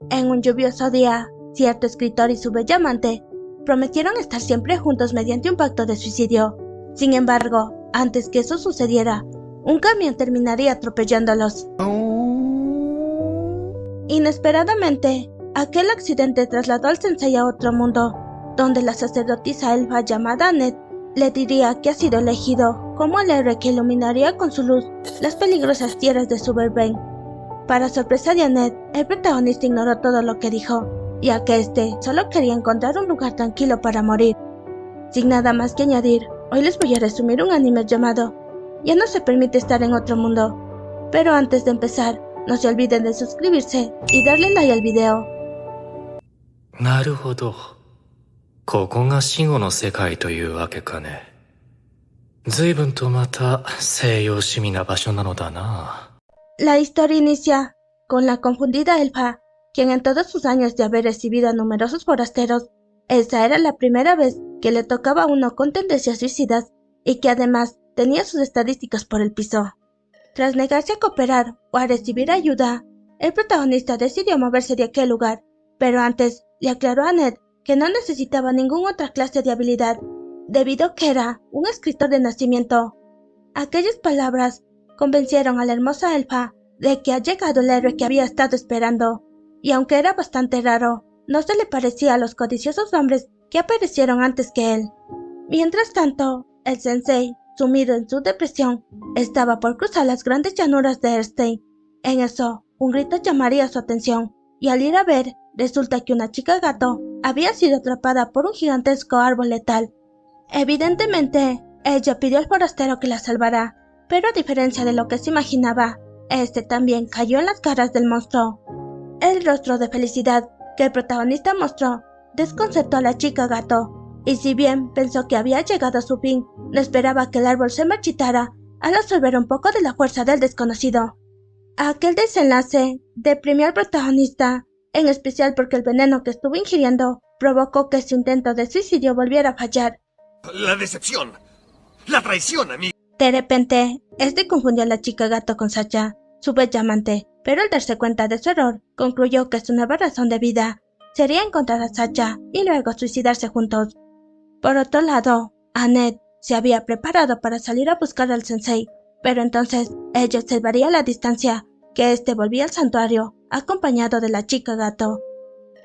En un lluvioso día, cierto escritor y su bella amante prometieron estar siempre juntos mediante un pacto de suicidio. Sin embargo, antes que eso sucediera, un camión terminaría atropellándolos. Inesperadamente, aquel accidente trasladó al sensei a otro mundo, donde la sacerdotisa elfa llamada Annette le diría que ha sido elegido como el héroe que iluminaría con su luz las peligrosas tierras de Suburban. Para sorpresa de Annette, el protagonista ignoró todo lo que dijo, ya que este solo quería encontrar un lugar tranquilo para morir. Sin nada más que añadir, hoy les voy a resumir un anime llamado Ya no se permite estar en otro mundo. Pero antes de empezar, no se olviden de suscribirse y darle like al video. なるほど。ここが死後の世界というわけかね。随分とまた西洋趣味な場所なのだな。La historia inicia con la confundida elfa, quien en todos sus años de haber recibido a numerosos forasteros, esa era la primera vez que le tocaba a uno con tendencias suicidas y que además tenía sus estadísticas por el piso. Tras negarse a cooperar o a recibir ayuda, el protagonista decidió moverse de aquel lugar, pero antes le aclaró a Annette que no necesitaba ninguna otra clase de habilidad, debido a que era un escritor de nacimiento. Aquellas palabras convencieron a la hermosa elfa de que ha llegado el héroe que había estado esperando, y aunque era bastante raro, no se le parecía a los codiciosos hombres que aparecieron antes que él. Mientras tanto, el sensei, sumido en su depresión, estaba por cruzar las grandes llanuras de Erstein. En eso, un grito llamaría su atención, y al ir a ver, resulta que una chica gato había sido atrapada por un gigantesco árbol letal. Evidentemente, ella pidió al forastero que la salvara, pero a diferencia de lo que se imaginaba, este también cayó en las garras del monstruo. El rostro de felicidad que el protagonista mostró desconcertó a la chica gato, y si bien pensó que había llegado a su fin, no esperaba que el árbol se marchitara al absorber un poco de la fuerza del desconocido. Aquel desenlace deprimió al protagonista, en especial porque el veneno que estuvo ingiriendo provocó que su intento de suicidio volviera a fallar. La decepción, la traición, amigo. De repente, este confundió a la chica gato con Sacha, su bella amante, pero al darse cuenta de su error, concluyó que su nueva razón de vida sería encontrar a Sacha y luego suicidarse juntos. Por otro lado, Annette se había preparado para salir a buscar al sensei, pero entonces ella observaría a la distancia que éste volvía al santuario, acompañado de la chica gato.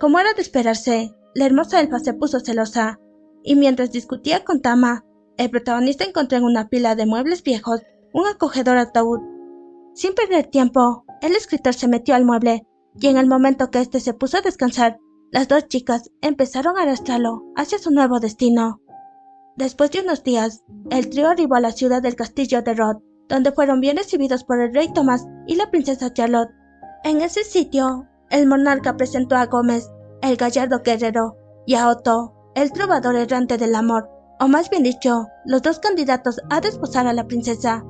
Como era de esperarse, la hermosa elfa se puso celosa, y mientras discutía con Tama, el protagonista encontró en una pila de muebles viejos un acogedor ataúd. Sin perder tiempo, el escritor se metió al mueble, y en el momento que éste se puso a descansar, las dos chicas empezaron a arrastrarlo hacia su nuevo destino. Después de unos días, el trío arribó a la ciudad del castillo de Rod, donde fueron bien recibidos por el rey Thomas y la princesa Charlotte. En ese sitio, el monarca presentó a Gómez, el gallardo guerrero, y a Otto, el trovador errante del amor, o más bien dicho, los dos candidatos a desposar a la princesa,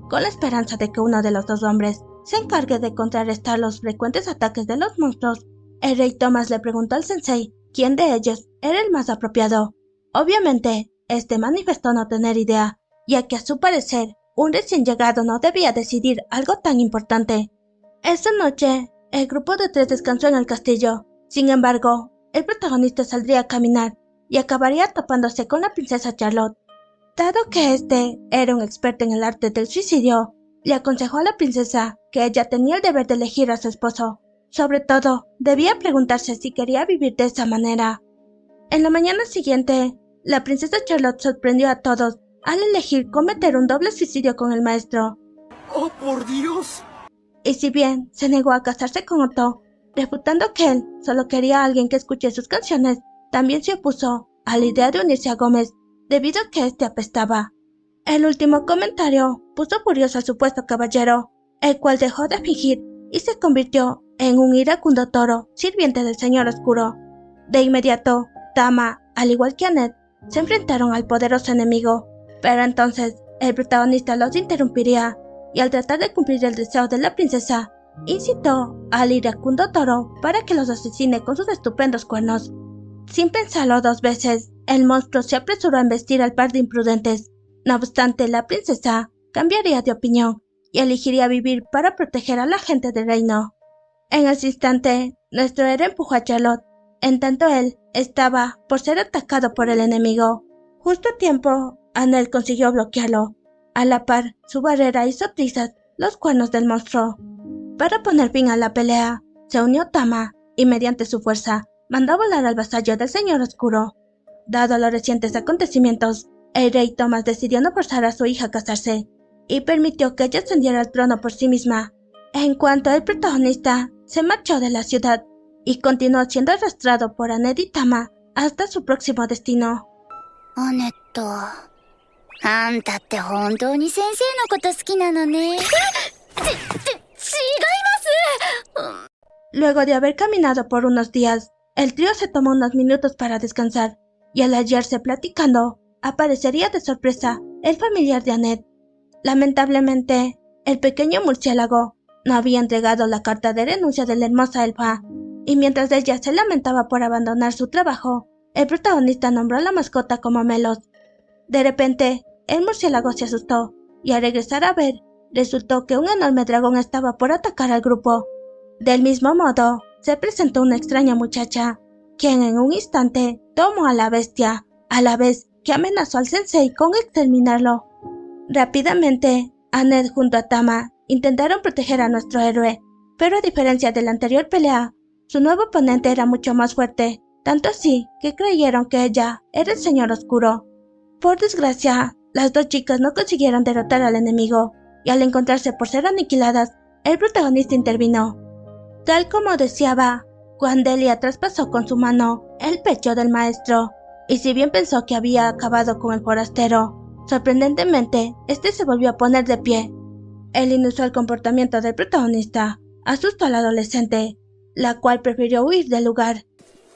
con la esperanza de que uno de los dos hombres se encargue de contrarrestar los frecuentes ataques de los monstruos. El rey Thomas le preguntó al sensei quién de ellos era el más apropiado. Obviamente, este manifestó no tener idea, ya que a su parecer, un recién llegado no debía decidir algo tan importante. Esa noche, el grupo de tres descansó en el castillo. Sin embargo, el protagonista saldría a caminar y acabaría topándose con la princesa Charlotte. Dado que este era un experto en el arte del suicidio, le aconsejó a la princesa que ella tenía el deber de elegir a su esposo. Sobre todo, debía preguntarse si quería vivir de esa manera. En la mañana siguiente, la princesa Charlotte sorprendió a todos al elegir cometer un doble suicidio con el maestro. ¡Oh, por Dios! Y si bien se negó a casarse con Otto, refutando que él solo quería a alguien que escuche sus canciones, también se opuso a la idea de unirse a Gómez, debido a que éste apestaba. El último comentario puso furioso al supuesto caballero, el cual dejó de fingir y se convirtió en un iracundo toro, sirviente del Señor Oscuro. De inmediato, Tama, al igual que Annette, se enfrentaron al poderoso enemigo, pero entonces el protagonista los interrumpiría, y al tratar de cumplir el deseo de la princesa, incitó al iracundo toro para que los asesine con sus estupendos cuernos. Sin pensarlo dos veces, el monstruo se apresuró a embestir al par de imprudentes. No obstante, la princesa cambiaría de opinión y elegiría vivir para proteger a la gente del reino. En ese instante, nuestro héroe empujó a Charlotte, en tanto él estaba por ser atacado por el enemigo. Justo a tiempo, Annette consiguió bloquearlo. A la par, su barrera hizo trizas los cuernos del monstruo. Para poner fin a la pelea, se unió Tama y mediante su fuerza mandó volar al vasallo del Señor Oscuro. Dado los recientes acontecimientos, el rey Thomas decidió no forzar a su hija a casarse y permitió que ella ascendiera al trono por sí misma. En cuanto el protagonista se marchó de la ciudad y continuó siendo arrastrado por Annette y Tama hasta su próximo destino. アネット、あんたって本当に先生のこと好きなのね。違います。Luego de haber caminado por unos días, el trío se tomó unos minutos para descansar, y al hallarse platicando, aparecería de sorpresa el familiar de Annette. Lamentablemente, el pequeño murciélago no había entregado la carta de renuncia de la hermosa elfa, y mientras ella se lamentaba por abandonar su trabajo, el protagonista nombró a la mascota como Melos. De repente, el murciélago se asustó, y al regresar a ver, resultó que un enorme dragón estaba por atacar al grupo. Del mismo modo, se presentó una extraña muchacha, quien en un instante tomó a la bestia, a la vez que amenazó al sensei con exterminarlo. Rápidamente, Annette junto a Tama intentaron proteger a nuestro héroe, pero a diferencia de la anterior pelea, su nuevo oponente era mucho más fuerte, tanto así que creyeron que ella era el Señor Oscuro. Por desgracia, las dos chicas no consiguieron derrotar al enemigo, y al encontrarse por ser aniquiladas, el protagonista intervino. Tal como deseaba, Guandelia traspasó con su mano el pecho del maestro, y si bien pensó que había acabado con el forastero, sorprendentemente, este se volvió a poner de pie. El inusual comportamiento del protagonista asustó a la adolescente, la cual prefirió huir del lugar.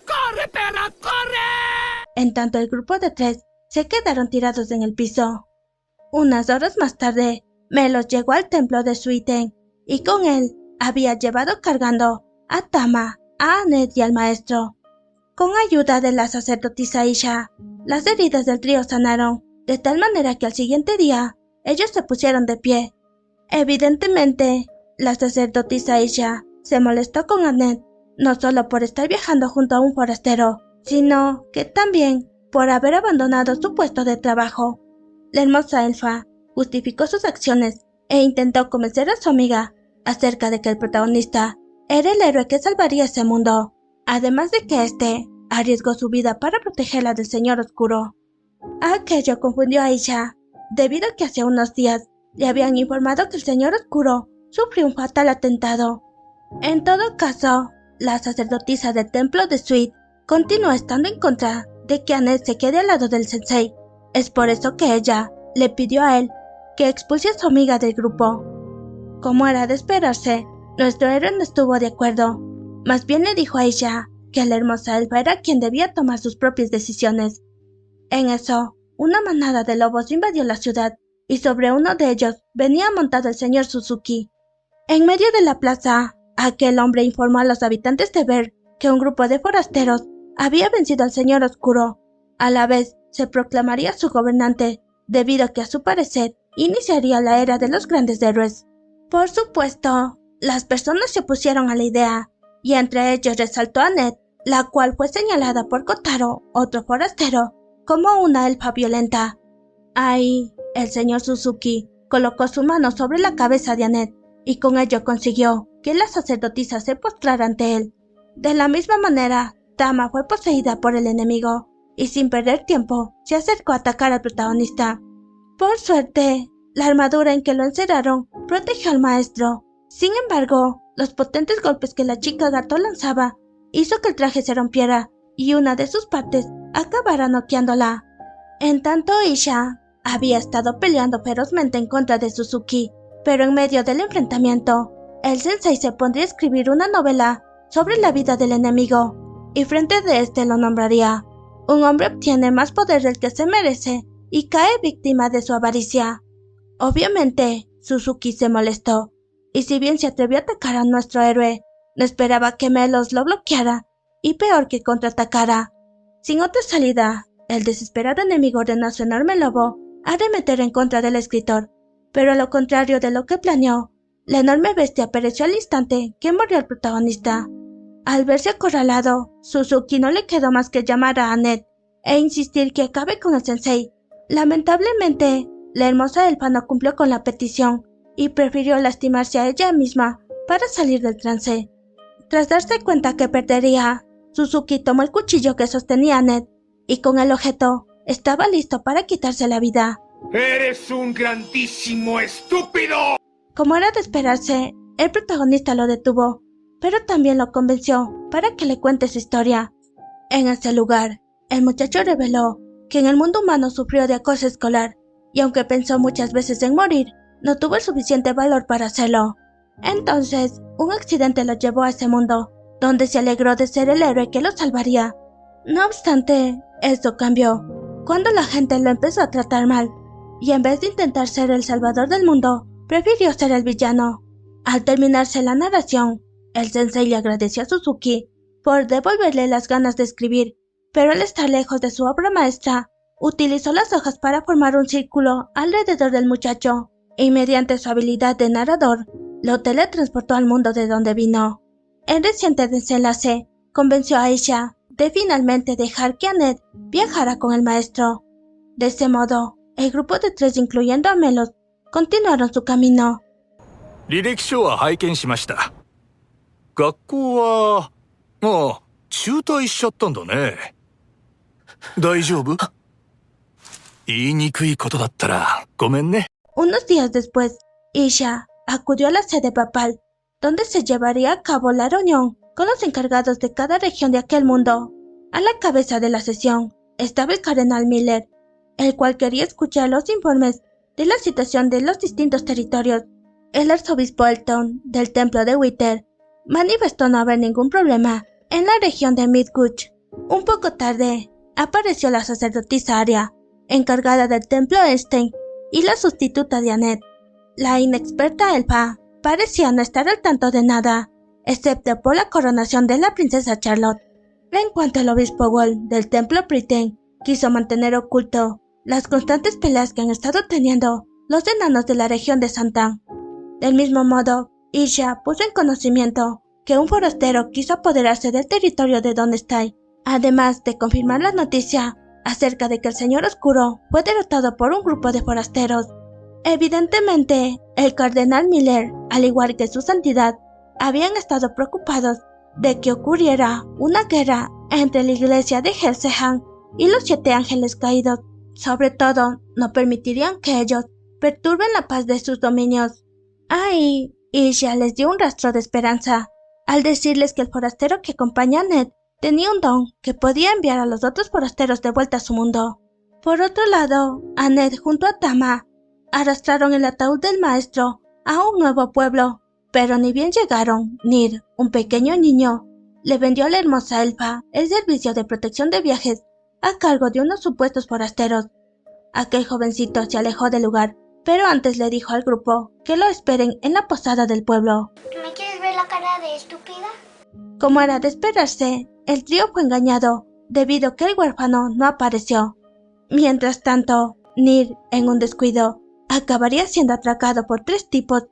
¡Corre, perra, corre! En tanto, el grupo de tres se quedaron tirados en el piso. Unas horas más tarde, Melos llegó al templo de Suiten, y con él había llevado cargando a Tama, a Annette y al maestro. Con ayuda de la sacerdotisa Isha, las heridas del trío sanaron, de tal manera que al siguiente día, ellos se pusieron de pie. Evidentemente, la sacerdotisa Isha se molestó con Annette, no solo por estar viajando junto a un forastero, sino que también por haber abandonado su puesto de trabajo. La hermosa elfa justificó sus acciones e intentó convencer a su amiga acerca de que el protagonista era el héroe que salvaría ese mundo, además de que éste arriesgó su vida para protegerla del Señor Oscuro. Aquello confundió a Isha, debido a que hace unos días le habían informado que el Señor Oscuro sufrió un fatal atentado. En todo caso, la sacerdotisa del templo de Suite continuó estando en contra de que Annette se quede al lado del sensei. Es por eso que ella le pidió a él que expulse a su amiga del grupo. Como era de esperarse, nuestro héroe no estuvo de acuerdo. Más bien le dijo a ella que la hermosa elfa era quien debía tomar sus propias decisiones. En eso, una manada de lobos invadió la ciudad, y sobre uno de ellos venía montado el señor Suzuki. En medio de la plaza, aquel hombre informó a los habitantes de ver que un grupo de forasteros había vencido al Señor Oscuro. A la vez, se proclamaría su gobernante, debido a que a su parecer iniciaría la era de los grandes héroes. Por supuesto, las personas se opusieron a la idea, y entre ellos resaltó a Annette, la cual fue señalada por Kotaro, otro forastero, como una elfa violenta. Ahí, el señor Suzuki colocó su mano sobre la cabeza de Annette, y con ello consiguió que la sacerdotisa se postrara ante él. De la misma manera, Tama fue poseída por el enemigo, y sin perder tiempo, se acercó a atacar al protagonista. Por suerte, la armadura en que lo encerraron protegió al maestro. Sin embargo, los potentes golpes que la chica gato lanzaba hizo que el traje se rompiera y una de sus partes acabara noqueándola. En tanto, Isha había estado peleando ferozmente en contra de Suzuki, pero en medio del enfrentamiento, el sensei se pondría a escribir una novela sobre la vida del enemigo, y frente de este lo nombraría. Un hombre obtiene más poder del que se merece y cae víctima de su avaricia. Obviamente, Suzuki se molestó, y si bien se atrevió a atacar a nuestro héroe, no esperaba que Melos lo bloqueara, y peor que contraatacara. Sin otra salida, el desesperado enemigo ordenó a su enorme lobo arremeter en contra del escritor, pero a lo contrario de lo que planeó, La enorme bestia apareció al instante que murió el protagonista. Al verse acorralado, Suzuki no le quedó más que llamar a Annette e insistir que acabe con el sensei. Lamentablemente, la hermosa elfa no cumplió con la petición y prefirió lastimarse a ella misma para salir del trance. Tras darse cuenta que perdería, Suzuki tomó el cuchillo que sostenía Annette y con el objeto estaba listo para quitarse la vida. ¡Eres un grandísimo estúpido! Como era de esperarse, el protagonista lo detuvo, pero también lo convenció para que le cuente su historia. En ese lugar, el muchacho reveló que en el mundo humano sufrió de acoso escolar, y aunque pensó muchas veces en morir, no tuvo el suficiente valor para hacerlo. Entonces, un accidente lo llevó a ese mundo, donde se alegró de ser el héroe que lo salvaría. No obstante, esto cambió cuando la gente lo empezó a tratar mal, y en vez de intentar ser el salvador del mundo, prefirió ser el villano. Al terminarse la narración, el sensei le agradeció a Suzuki por devolverle las ganas de escribir, pero al estar lejos de su obra maestra, utilizó las hojas para formar un círculo alrededor del muchacho y mediante su habilidad de narrador, lo teletransportó al mundo de donde vino. En reciente desenlace, convenció a Aisha de finalmente dejar que Annette viajara con el maestro. De ese modo, el grupo de 3, incluyendo a Melos, continuaron su camino. 履歴書は拝見しました。学校は、中退しちゃったんだね。大丈夫？言いにくいことだったらごめんね。Unos días después, Isha acudió a la sede papal, donde se llevaría a cabo la reunión con los encargados de cada región de aquel mundo. A la cabeza de la sesión estaba el cardenal Miller, el cual quería escuchar los informes de la situación de los distintos territorios. El arzobispo Elton, del templo de Wither, manifestó no haber ningún problema en la región de Midgooch. Un poco tarde, apareció la sacerdotisa Aria, encargada del templo Einstein, y la sustituta de Annette. La inexperta elfa parecía no estar al tanto de nada, excepto por la coronación de la princesa Charlotte. En cuanto el obispo Wall del templo Britain quiso mantener oculto las constantes peleas que han estado teniendo los enanos de la región de Santan. Del mismo modo, Isha puso en conocimiento que un forastero quiso apoderarse del territorio de Donstai, además de confirmar la noticia acerca de que el Señor Oscuro fue derrotado por un grupo de forasteros. Evidentemente, el cardenal Miller, al igual que su santidad, habían estado preocupados de que ocurriera una guerra entre la iglesia de Helsehan y los 7 ángeles caídos. Sobre todo, no permitirían que ellos perturben la paz de sus dominios. Ahí, Isha les dio un rastro de esperanza, al decirles que el forastero que acompaña a Ned tenía un don que podía enviar a los otros forasteros de vuelta a su mundo. Por otro lado, Annette junto a Tama arrastraron el ataúd del maestro a un nuevo pueblo, pero ni bien llegaron, Nir, un pequeño niño, le vendió a la hermosa elfa el servicio de protección de viajes a cargo de unos supuestos forasteros. Aquel jovencito se alejó del lugar, pero antes le dijo al grupo que lo esperen en la posada del pueblo. ¿Me quieres ver la cara de estúpida? Como era de esperarse, el trío fue engañado, debido a que el huérfano no apareció. Mientras tanto, Nir, en un descuido, acabaría siendo atracado por 3 tipos,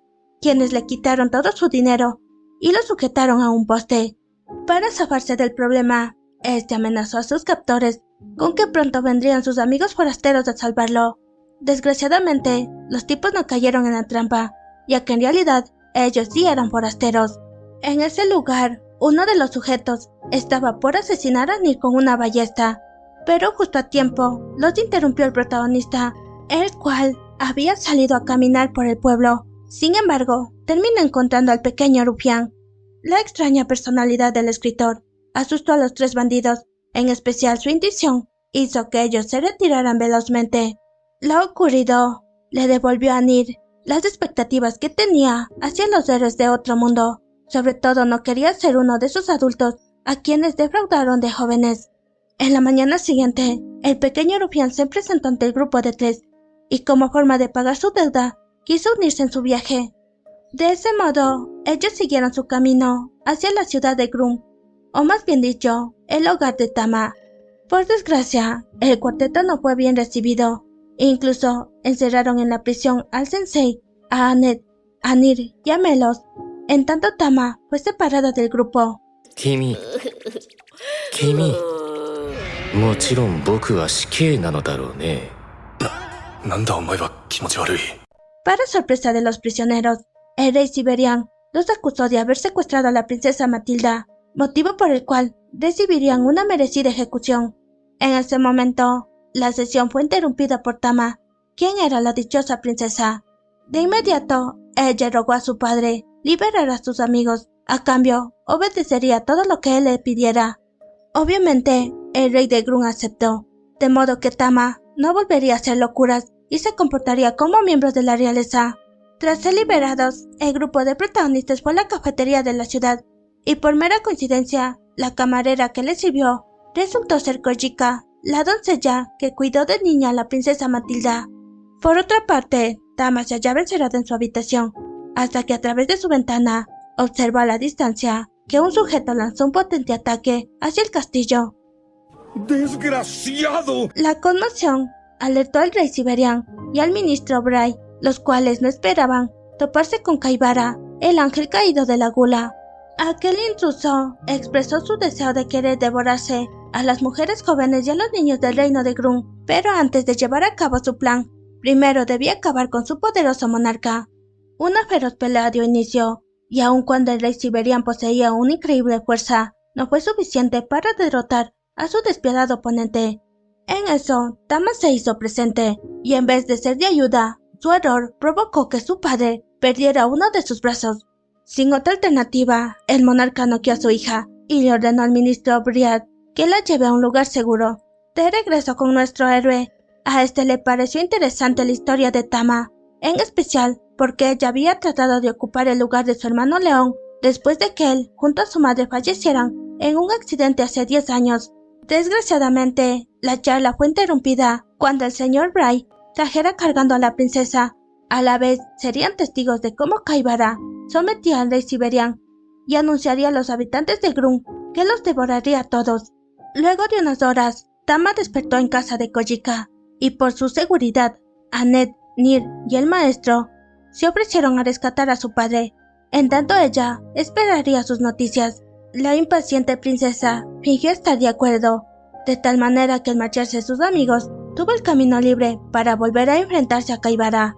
quienes le quitaron todo su dinero y lo sujetaron a un poste. Para zafarse del problema, este amenazó a sus captores con que pronto vendrían sus amigos forasteros a salvarlo. Desgraciadamente, los tipos no cayeron en la trampa, ya que en realidad ellos sí eran forasteros. En ese lugar, uno de los sujetos estaba por asesinar a Nir con una ballesta, pero justo a tiempo los interrumpió el protagonista, el cual había salido a caminar por el pueblo. Sin embargo, termina encontrando al pequeño rufián. La extraña personalidad del escritor asustó a los 3 bandidos, en especial su intuición hizo que ellos se retiraran velozmente. Lo ocurrido le devolvió a Nir las expectativas que tenía hacia los héroes de otro mundo. Sobre todo no quería ser uno de esos adultos a quienes defraudaron de jóvenes. En la mañana siguiente, el pequeño rufián se presentó ante el grupo de 3 y como forma de pagar su deuda, quiso unirse en su viaje. De ese modo, ellos siguieron su camino hacia la ciudad de Grum, o más bien dicho, el hogar de Tama. Por desgracia, el cuarteto no fue bien recibido. Incluso encerraron en la prisión al sensei, a Annette, a Nir y a Melos, en tanto Tama fue separada del grupo. 君、もちろん僕は死刑なのだろうね。なんだお前は気持ち悪い。 Para sorpresa de los prisioneros, el rey Siberian los acusó de haber secuestrado a la princesa Matilda, motivo por el cual recibirían una merecida ejecución. En ese momento, la sesión fue interrumpida por Tama, quien era la dichosa princesa. De inmediato, ella rogó a su padre liberar a sus amigos. A cambio, obedecería todo lo que él le pidiera. Obviamente, el rey de Grun aceptó, de modo que Tama no volvería a hacer locuras y se comportaría como miembros de la realeza. Tras ser liberados, el grupo de protagonistas fue a la cafetería de la ciudad, y por mera coincidencia, la camarera que les sirvió resultó ser Kojika, la doncella que cuidó de niña a la princesa Matilda. Por otra parte, Tama se hallaba encerrada en su habitación, hasta que a través de su ventana observó a la distancia que un sujeto lanzó un potente ataque hacia el castillo. ¡Desgraciado! La conmoción alertó al rey Siberian y al ministro Bray, los cuales no esperaban toparse con Kaibara, el ángel caído de la gula. Aquel intruso expresó su deseo de querer devorarse a las mujeres jóvenes y a los niños del reino de Grun, pero antes de llevar a cabo su plan, primero debía acabar con su poderoso monarca. Una feroz pelea dio inicio, y aun cuando el rey Siberian poseía una increíble fuerza, no fue suficiente para derrotar a su despiadado oponente. En eso, Tama se hizo presente, y en vez de ser de ayuda, su error provocó que su padre perdiera uno de sus brazos. Sin otra alternativa, el monarca noqueó a su hija y le ordenó al ministro Briard que la lleve a un lugar seguro. De regreso con nuestro héroe, a este le pareció interesante la historia de Tama, en especial porque ella había tratado de ocupar el lugar de su hermano León después de que él junto a su madre fallecieran en un accidente hace 10 años. Desgraciadamente, la charla fue interrumpida cuando el señor Bray trajera cargando a la princesa. A la vez, serían testigos de cómo Kaibara sometía al rey Siberian y anunciaría a los habitantes de Grun que los devoraría a todos. Luego de unas horas, Tama despertó en casa de Kojika, y por su seguridad, Annette, Nir y el maestro se ofrecieron a rescatar a su padre. En tanto ella esperaría sus noticias. La impaciente princesa fingió estar de acuerdo, de tal manera que al marcharse sus amigos, tuvo el camino libre para volver a enfrentarse a Kaibara.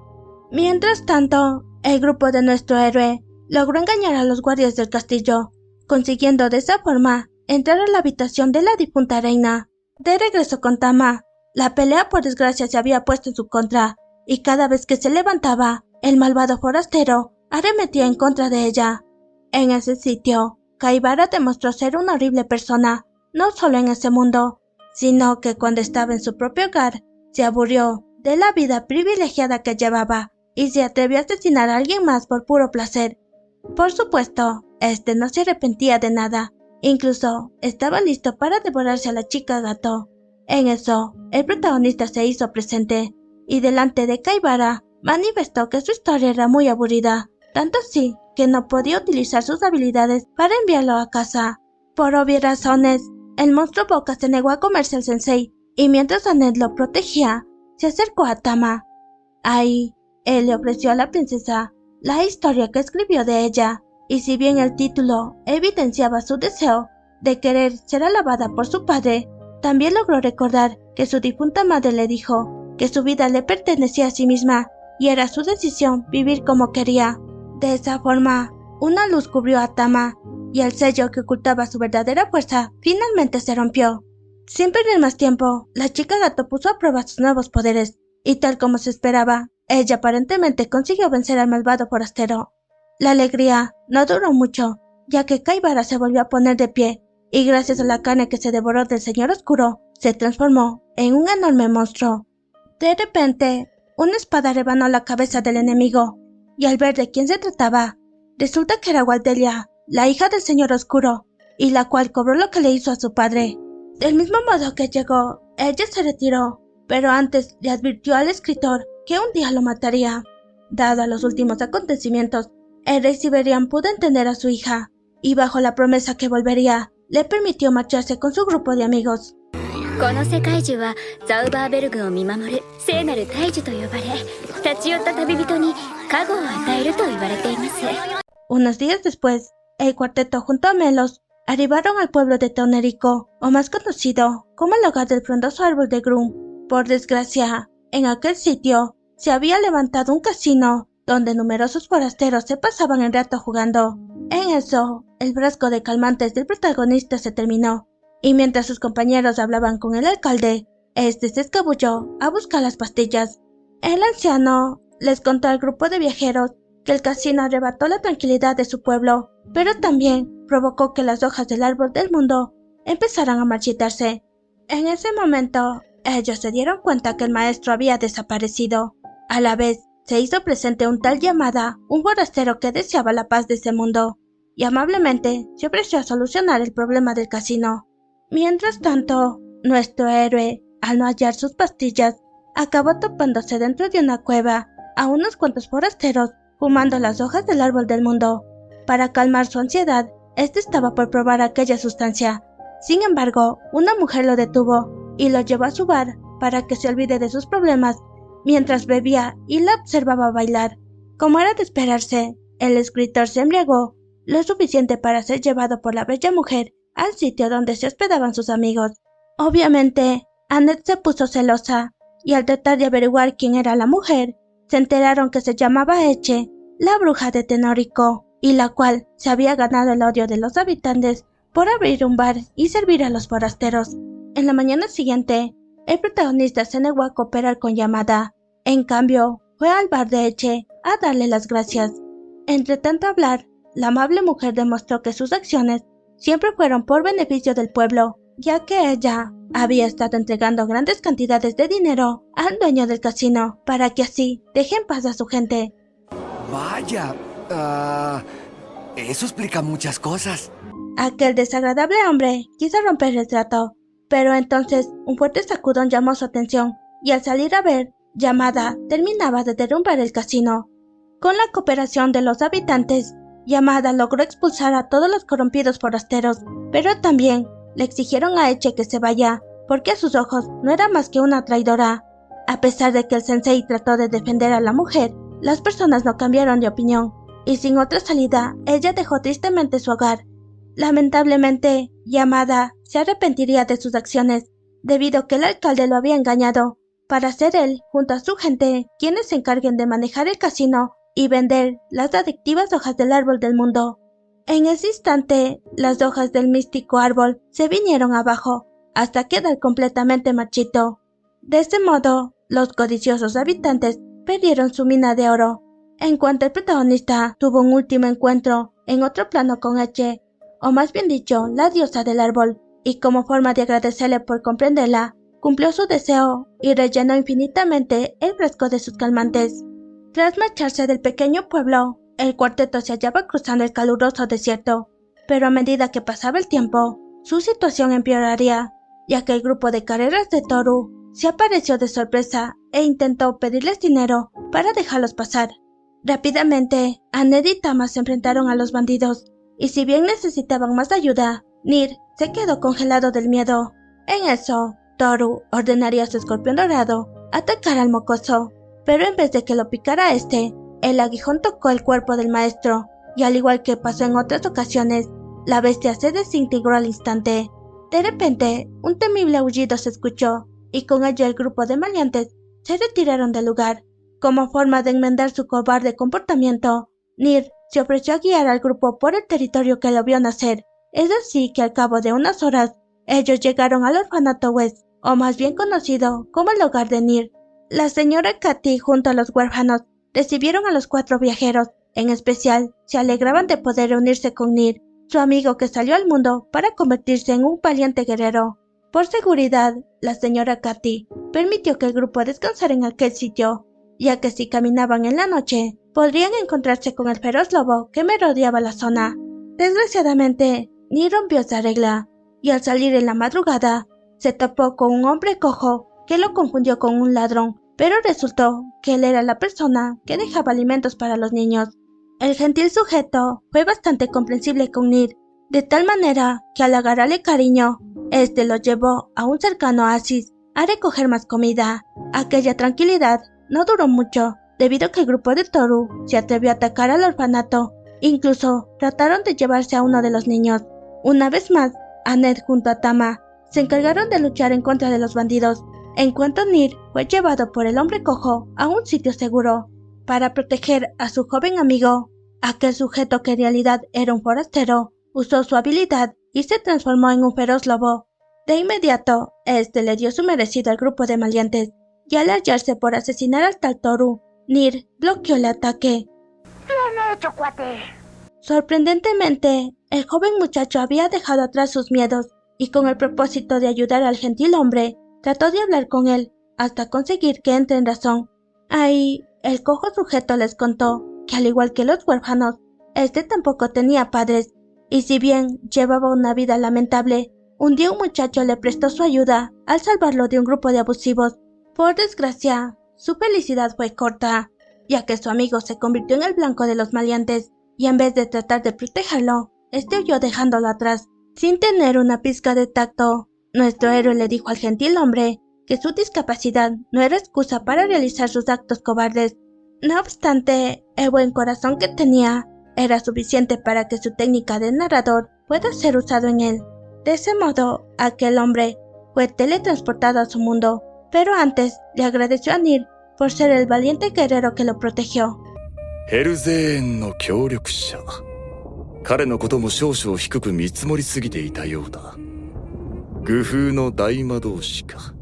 Mientras tanto, el grupo de nuestro héroe logró engañar a los guardias del castillo, consiguiendo de esa forma entrar a la habitación de la difunta reina. De regreso con Tama, la pelea por desgracia se había puesto en su contra, y cada vez que se levantaba, el malvado forastero arremetía en contra de ella. En ese sitio, Kaibara demostró ser una horrible persona, no solo en ese mundo, sino que cuando estaba en su propio hogar, se aburrió de la vida privilegiada que llevaba y se atrevió a asesinar a alguien más por puro placer. Por supuesto, este no se arrepentía de nada, incluso estaba listo para devorarse a la chica gato. En eso, el protagonista se hizo presente, y delante de Kaibara manifestó que su historia era muy aburrida, tanto así que no podía utilizar sus habilidades para enviarlo a casa. Por obvias razones, el monstruo Boca se negó a comerse al sensei, y mientras Annette lo protegía, se acercó a Tama. Ahí, él le ofreció a la princesa la historia que escribió de ella, y si bien el título evidenciaba su deseo de querer ser alabada por su padre, también logró recordar que su difunta madre le dijo que su vida le pertenecía a sí misma y era su decisión vivir como quería. De esa forma, una luz cubrió a Tama, y el sello que ocultaba su verdadera fuerza finalmente se rompió. Sin perder más tiempo, la chica gato puso a prueba sus nuevos poderes, y tal como se esperaba, ella aparentemente consiguió vencer al malvado forastero. La alegría no duró mucho, ya que Kaibara se volvió a poner de pie, y gracias a la carne que se devoró del señor oscuro, se transformó en un enorme monstruo. De repente, una espada rebanó la cabeza del enemigo, y al ver de quién se trataba, resulta que era Waldelia, la hija del señor oscuro, y la cual cobró lo que le hizo a su padre. Del mismo modo que llegó, ella se retiró, pero antes le advirtió al escritor que un día lo mataría. Dado a los últimos acontecimientos, el rey Siberian pudo entender a su hija, y bajo la promesa que volvería, le permitió marcharse con su grupo de amigos. この世界樹はザウバーベルグを見守る聖なる大樹と呼ばれ、立ち寄った旅人に加護を与えると言われています。 Unos días después, el cuarteto junto a Melos arribaron al pueblo de Tonerico, o más conocido como el hogar del frondoso árbol de Grum. Por desgracia, en aquel sitio se había levantado un casino donde numerosos forasteros se pasaban el rato jugando. En eso, el frasco de calmantes del protagonista se terminó, y mientras sus compañeros hablaban con el alcalde, este se escabulló a buscar las pastillas. El anciano les contó al grupo de viajeros que el casino arrebató la tranquilidad de su pueblo, pero también provocó que las hojas del árbol del mundo empezaran a marchitarse. En ese momento, ellos se dieron cuenta que el maestro había desaparecido. A la vez, se hizo presente un tal Yamada, un forastero que deseaba la paz de ese mundo, y amablemente se ofreció a solucionar el problema del casino. Mientras tanto, nuestro héroe, al no hallar sus pastillas, acabó topándose dentro de una cueva a unos cuantos forasteros fumando las hojas del árbol del mundo. Para calmar su ansiedad, este estaba por probar aquella sustancia. Sin embargo, una mujer lo detuvo y lo llevó a su bar para que se olvide de sus problemas mientras bebía y la observaba bailar. Como era de esperarse, el escritor se embriagó lo suficiente para ser llevado por la bella mujer al sitio donde se hospedaban sus amigos. Obviamente, Annette se puso celosa, y al tratar de averiguar quién era la mujer, se enteraron que se llamaba Eche, la bruja de Tenórico, y la cual se había ganado el odio de los habitantes por abrir un bar y servir a los forasteros. En la mañana siguiente, el protagonista se negó a cooperar con Yamada. En cambio, fue al bar de Eche a darle las gracias. Entre tanto hablar, la amable mujer demostró que sus acciones siempre fueron por beneficio del pueblo, ya que ella había estado entregando grandes cantidades de dinero al dueño del casino para que así deje en paz a su gente. Vaya, eso explica muchas cosas. Aquel desagradable hombre quiso romper el trato, pero entonces un fuerte sacudón llamó su atención y al salir a ver, Yamada terminaba de derrumbar el casino. Con la cooperación de los habitantes, Yamada logró expulsar a todos los corrompidos forasteros, pero también le exigieron a Eche que se vaya, porque a sus ojos no era más que una traidora. A pesar de que el sensei trató de defender a la mujer, las personas no cambiaron de opinión, y sin otra salida, ella dejó tristemente su hogar. Lamentablemente, Yamada se arrepentiría de sus acciones, debido a que el alcalde lo había engañado, para ser él, junto a su gente, quienes se encarguen de manejar el casino y vender las adictivas hojas del árbol del mundo. En ese instante, las hojas del místico árbol se vinieron abajo, hasta quedar completamente marchito. De ese modo, los codiciosos habitantes perdieron su mina de oro. En cuanto el protagonista tuvo un último encuentro en otro plano con Eche, o más bien dicho, la diosa del árbol, y como forma de agradecerle por comprenderla, cumplió su deseo y rellenó infinitamente el frasco de sus calmantes. Tras marcharse del pequeño pueblo, el cuarteto se hallaba cruzando el caluroso desierto, pero a medida que pasaba el tiempo, su situación empeoraría, ya que el grupo de carreras de Toru se apareció de sorpresa e intentó pedirles dinero para dejarlos pasar. Rápidamente, Annette y Tama se enfrentaron a los bandidos, y si bien necesitaban más ayuda, Nir se quedó congelado del miedo. En eso, Toru ordenaría a su escorpión dorado atacar al mocoso, pero en vez de que lo picara el aguijón tocó el cuerpo del maestro, y al igual que pasó en otras ocasiones, la bestia se desintegró al instante. De repente, un temible aullido se escuchó, y con ello el grupo de maleantes se retiraron del lugar. Como forma de enmendar su cobarde comportamiento, Nir se ofreció a guiar al grupo por el territorio que lo vio nacer. Es así que al cabo de unas horas, ellos llegaron al orfanato West, o más bien conocido como el hogar de Nir. La señora Katy junto a los huérfanos recibieron a los 4 viajeros. En especial, se alegraban de poder reunirse con Nir, su amigo que salió al mundo para convertirse en un valiente guerrero. Por seguridad, la señora Katy permitió que el grupo descansara en aquel sitio, ya que si caminaban en la noche, podrían encontrarse con el feroz lobo que merodeaba la zona. Desgraciadamente, Nir rompió esa regla, y al salir en la madrugada, se topó con un hombre cojo que lo confundió con un ladrón, pero resultó que él era la persona que dejaba alimentos para los niños. El gentil sujeto fue bastante comprensible con Nir, de tal manera que al agarrarle cariño, este lo llevó a un cercano oasis a recoger más comida. Aquella tranquilidad no duró mucho, debido a que el grupo de Toru se atrevió a atacar al orfanato. Incluso trataron de llevarse a uno de los niños. Una vez más, Annette junto a Tama se encargaron de luchar en contra de los bandidos, en cuanto Nier fue llevado por el hombre cojo a un sitio seguro para proteger a su joven amigo. Aquel sujeto, que en realidad era un forastero, usó su habilidad y se transformó en un feroz lobo. De inmediato, este le dio su merecido al grupo de maleantes, y al hallarse por asesinar al tal Toru, Nier bloqueó el ataque. ¡Bien hecho, cuate! Sorprendentemente, el joven muchacho había dejado atrás sus miedos y, con el propósito de ayudar al gentil hombre, trató de hablar con él hasta conseguir que entre en razón. Ahí, el cojo sujeto les contó que, al igual que los huérfanos, este tampoco tenía padres, y si bien llevaba una vida lamentable, un día un muchacho le prestó su ayuda al salvarlo de un grupo de abusivos. Por desgracia, su felicidad fue corta, ya que su amigo se convirtió en el blanco de los maleantes, y en vez de tratar de protegerlo, este huyó dejándolo atrás. Sin tener una pizca de tacto, nuestro héroe le dijo al gentil hombre que su discapacidad no era excusa para realizar sus actos cobardes. No obstante, el buen corazón que tenía era suficiente para que su técnica de narrador pueda ser usado en él. De ese modo, aquel hombre fue teletransportado a su mundo, pero antes le agradeció a Nier por ser el valiente guerrero que lo protegió. ヘルゼーンの協力者。彼のことも少々低く見積もりすぎていたようだ。愚風の大魔導士か。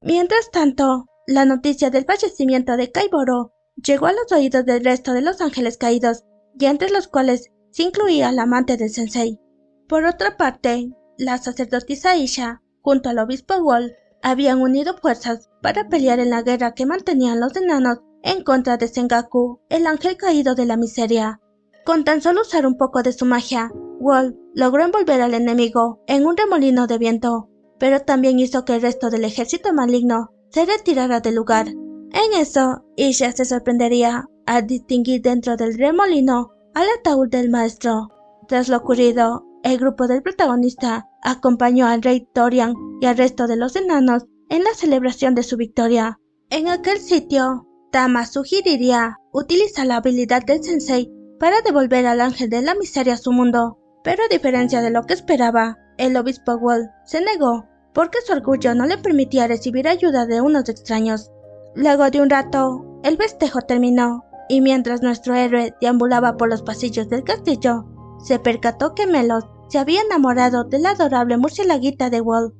Mientras tanto, la noticia del fallecimiento de Kaiboro llegó a los oídos del resto de los ángeles caídos, y entre los cuales se incluía el amante del sensei. Por otra parte, la sacerdotisa Isha, junto al obispo Wall, habían unido fuerzas para pelear en la guerra que mantenían los enanos en contra de Sengaku, el ángel caído de la miseria. Con tan solo usar un poco de su magia, Wall logró envolver al enemigo en un remolino de viento, pero también hizo que el resto del ejército maligno se retirara del lugar. En eso, Isha se sorprendería al distinguir dentro del remolino al ataúd del maestro. Tras lo ocurrido, el grupo del protagonista acompañó al rey Torian y al resto de los enanos en la celebración de su victoria. En aquel sitio, Tama sugeriría utilizar la habilidad del sensei para devolver al ángel de la miseria a su mundo, pero a diferencia de lo que esperaba, el obispo Wall se negó porque su orgullo no le permitía recibir ayuda de unos extraños. Luego de un rato, el festejo terminó, y mientras nuestro héroe deambulaba por los pasillos del castillo, se percató que Melos se había enamorado de la adorable murcielaguita de Wall.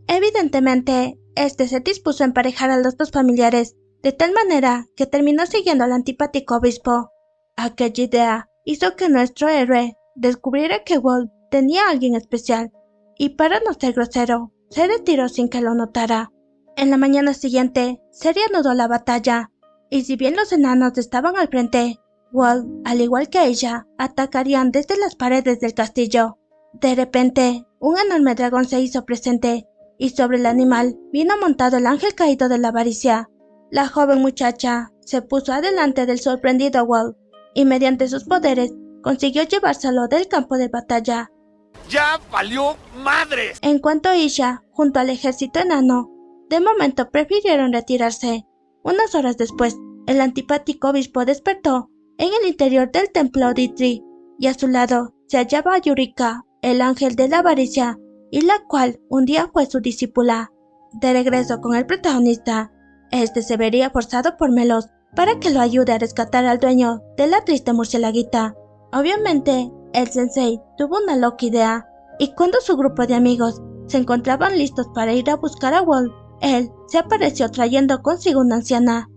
Evidentemente, este se dispuso a emparejar a los dos familiares, de tal manera que terminó siguiendo al antipático obispo. Aquella idea hizo que nuestro héroe descubriera que Wall tenía a alguien especial, y para no ser grosero, se retiró sin que lo notara. En la mañana siguiente, se reanudó la batalla, y si bien los enanos estaban al frente, Wall, al igual que ella, atacarían desde las paredes del castillo. De repente, un enorme dragón se hizo presente, y sobre el animal vino montado el ángel caído de la avaricia. La joven muchacha se puso adelante del sorprendido Wall, y mediante sus poderes consiguió llevárselo del campo de batalla. ¡Ya valió madres! En cuanto a Isha, junto al ejército enano, de momento prefirieron retirarse. Unas horas después, el antipático obispo despertó en el interior del templo Ditri, y a su lado se hallaba Yurika, el ángel de la avaricia, y la cual un día fue su discípula. De regreso con el protagonista, este se vería forzado por Melos para que lo ayude a rescatar al dueño de la triste murcielaguita. Obviamente, el sensei tuvo una loca idea, y cuando su grupo de amigos se encontraban listos para ir a buscar a Wall, él se apareció trayendo consigo una anciana.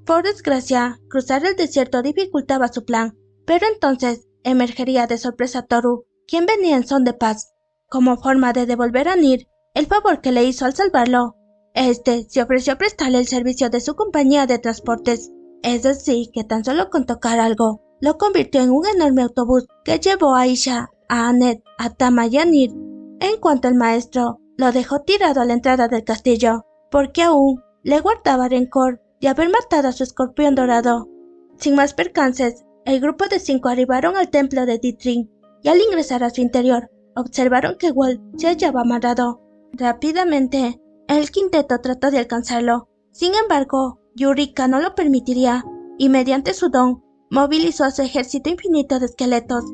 Por desgracia, cruzar el desierto dificultaba su plan, pero entonces emergería de sorpresa Toru, quien venía en son de paz. Como forma de devolver a Nier el favor que le hizo al salvarlo, este se ofreció a prestarle el servicio de su compañía de transportes. Es así que tan solo con tocar algo, lo convirtió en un enorme autobús que llevó a Isha, a Annette, a Tama y a Nier. En cuanto el maestro, lo dejó tirado a la entrada del castillo, porque aún le guardaba rencor de haber matado a su escorpión dorado. Sin más percances, el grupo de 5 arribaron al templo de Ditring, y al ingresar a su interior, observaron que Wall se hallaba amarrado. Rápidamente, el quinteto trató de alcanzarlo. Sin embargo, Yurika no lo permitiría, y mediante su don movilizó a su ejército infinito de esqueletos.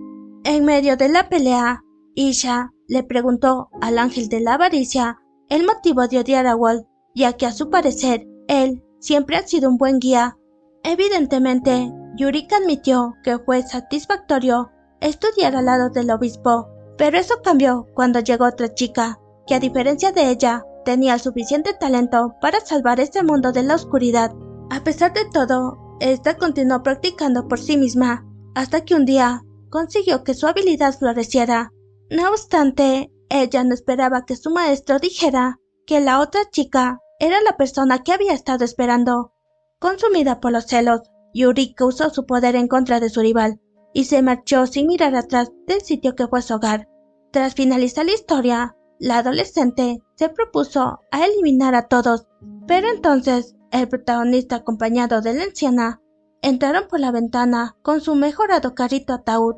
En medio de la pelea, Isha le preguntó al ángel de la avaricia el motivo de odiar a Walt, ya que a su parecer él siempre ha sido un buen guía. Evidentemente, Yurika admitió que fue satisfactorio estudiar al lado del obispo, pero eso cambió cuando llegó otra chica, que a diferencia de ella, tenía el suficiente talento para salvar este mundo de la oscuridad. A pesar de todo, esta continuó practicando por sí misma, hasta que un día consiguió que su habilidad floreciera. No obstante, ella no esperaba que su maestro dijera que la otra chica era la persona que había estado esperando. Consumida por los celos, Yurika usó su poder en contra de su rival y se marchó sin mirar atrás del sitio que fue su hogar. Tras finalizar la historia, la adolescente se propuso a eliminar a todos, pero entonces el protagonista acompañado de la anciana entraron por la ventana con su mejorado carrito ataúd.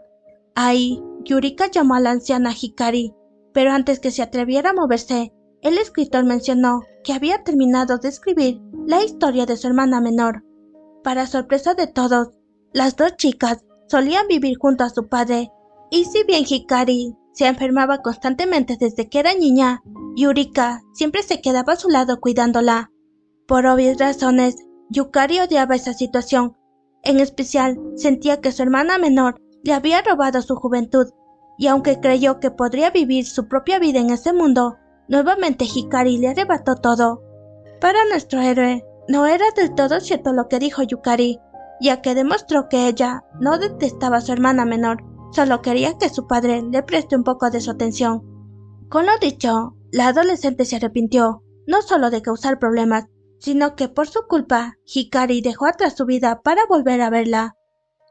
Ahí, Yurika llamó a la anciana Hikari, pero antes que se atreviera a moverse, el escritor mencionó que había terminado de escribir la historia de su hermana menor. Para sorpresa de todos, las dos chicas solían vivir junto a su padre, y si bien Hikari se enfermaba constantemente desde que era niña, Yurika siempre se quedaba a su lado cuidándola. Por obvias razones, Yukari odiaba esa situación. En especial, sentía que su hermana menor le había robado su juventud, y aunque creyó que podría vivir su propia vida en ese mundo, nuevamente Hikari le arrebató todo. Para nuestro héroe, no era del todo cierto lo que dijo Yukari, ya que demostró que ella no detestaba a su hermana menor, solo quería que su padre le preste un poco de su atención. Con lo dicho, la adolescente se arrepintió, no solo de causar problemas, sino que por su culpa, Hikari dejó atrás su vida para volver a verla.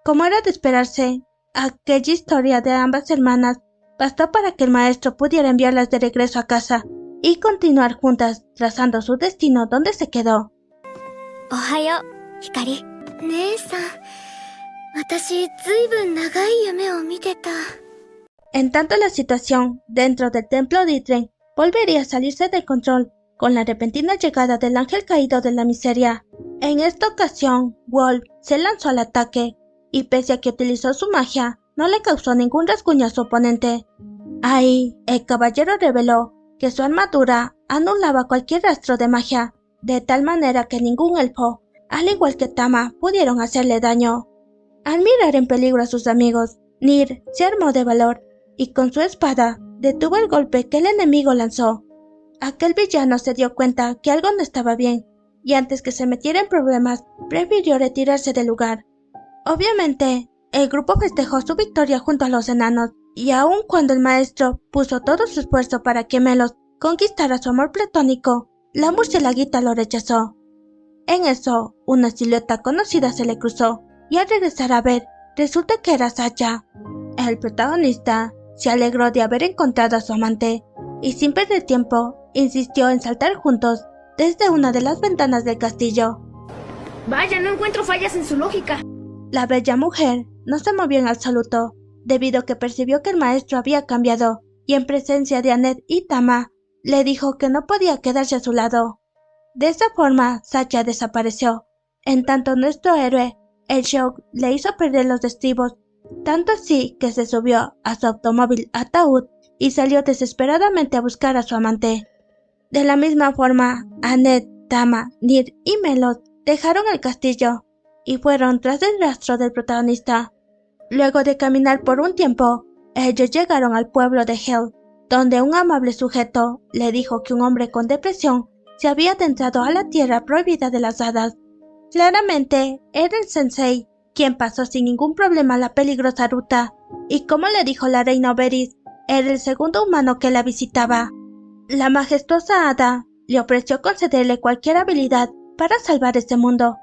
Como era de esperarse, aquella historia de ambas hermanas bastó para que el maestro pudiera enviarlas de regreso a casa y continuar juntas, trazando su destino donde se quedó. Ohayo, Hikari. 姉さん、私ずいぶん長い夢を見てた。 En tanto la situación dentro del templo de Itren volvería a salirse de control con la repentina llegada del ángel caído de la miseria. En esta ocasión, Wolf se lanzó al ataque y pese a que utilizó su magia, no le causó ningún rasguño a su oponente. Ahí, el caballero reveló que su armadura anulaba cualquier rastro de magia, de tal manera que ningún elfo, al igual que Tama, pudieron hacerle daño. Al mirar en peligro a sus amigos, Nir se armó de valor y con su espada detuvo el golpe que el enemigo lanzó. Aquel villano se dio cuenta que algo no estaba bien y antes que se metiera en problemas, prefirió retirarse del lugar. Obviamente, el grupo festejó su victoria junto a los enanos y aun cuando el maestro puso todo su esfuerzo para que Melos conquistara su amor platónico, la murcielaguita lo rechazó. En eso, una silueta conocida se le cruzó, y al regresar a ver, resulta que era Sacha. El protagonista se alegró de haber encontrado a su amante, y sin perder tiempo, insistió en saltar juntos desde una de las ventanas del castillo. Vaya, no encuentro fallas en su lógica. La bella mujer no se movió en absoluto, debido a que percibió que el maestro había cambiado, y en presencia de Annette y Tama, le dijo que no podía quedarse a su lado. De esa forma, Sacha desapareció. En tanto nuestro héroe, el shock, le hizo perder los estribos, tanto así que se subió a su automóvil ataúd y salió desesperadamente a buscar a su amante. De la misma forma, Annette, Tama, Nir y Melos dejaron el castillo y fueron tras el rastro del protagonista. Luego de caminar por un tiempo, ellos llegaron al pueblo de Hell, donde un amable sujeto le dijo que un hombre con depresión se había adentrado a la tierra prohibida de las hadas. Claramente, era el sensei, quien pasó sin ningún problema la peligrosa ruta, y como le dijo la reina Oberis, era el segundo humano que la visitaba. La majestuosa hada le ofreció concederle cualquier habilidad para salvar este mundo,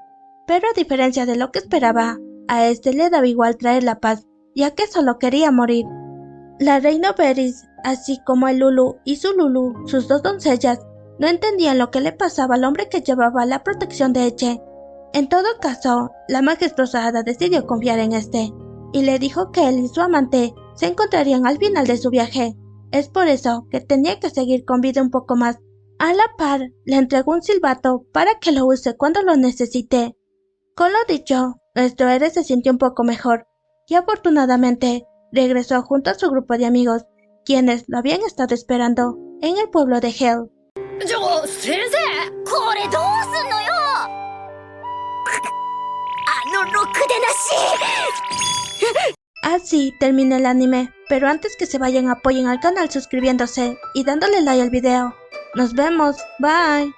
pero a diferencia de lo que esperaba, a este le daba igual traer la paz, ya que solo quería morir. La reina Oberis, así como el Lulu y su Lulu, sus dos doncellas, no entendían lo que le pasaba al hombre que llevaba la protección de Eche. En todo caso, la majestuosa hada decidió confiar en este, y le dijo que él y su amante se encontrarían al final de su viaje. Es por eso que tenía que seguir con vida un poco más. A la par, le entregó un silbato para que lo use cuando lo necesite. Con lo dicho, Nuestro héroe se sintió un poco mejor y afortunadamente regresó junto a su grupo de amigos, quienes lo habían estado esperando en el pueblo de Hell. 先生これどうすんのよろくでなし Así termina el anime, pero antes que se vayan apoyen al canal suscribiéndose y dándole like al video. Nos vemos, bye.